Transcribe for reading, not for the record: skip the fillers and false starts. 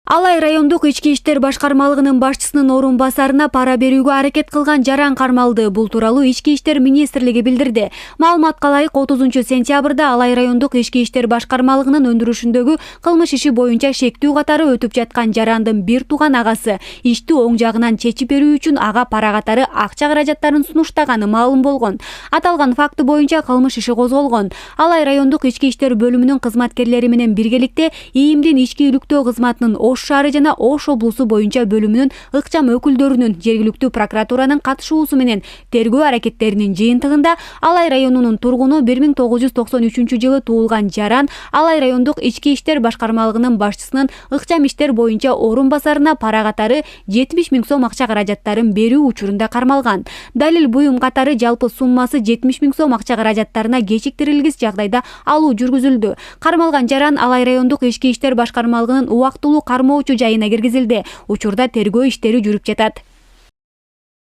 Алай райондук ички иштер башкармалыгынын башчысынын орун басарына пара берүүгө аракет кылган жаран кармалды. Бул тууралуу Ички иштер министрлиги билдирди. Маалыматка ылайык 30-сентябрда Алай райондук ички иштер башкармалыгынын өндүрүшүндөгү кылмыш иши боюнча шектүү катары өтүп жаткан жарандын бир тууган агасы ишти оң жагынан чечип берүү үчүн ага пара катары акча каражаттарын сунуштаганы маалым болгон. Аталган факты боюнча кылмыш иши козголгон. Алай райондук ички иштер бөлүмүнүн кызматкерлери менен биргеликте ИИМдин ички иликтөө кызматынын Ош шаары жана Ош облусу боюнча бөлүмүнүн ыкчам өкүлдөрүнүн жергиликтүү прокуратуранын катышуусу менен тергөө аракеттеринин жыйынтыгында Алай районунун тургуну 1993 туулган жаран Алай райондук ички иштер башкармалыгынын башчысынын ыкчам иштер боюнча орун басарына пара катары 70 000 сом акча каражаттарын берүү учурунда кармалган. Далил буюм катары жалпы суммасы 70 000 сом акча каражаттарына кечиктирилгис жагдайда алуу жүргүзүлдү. Кармалган жаран Алай райондук ички иштер башкармалыгынын убактылуу кармоочу жайына киргизилди. Учурда тергөө иштери жүрүп жатат.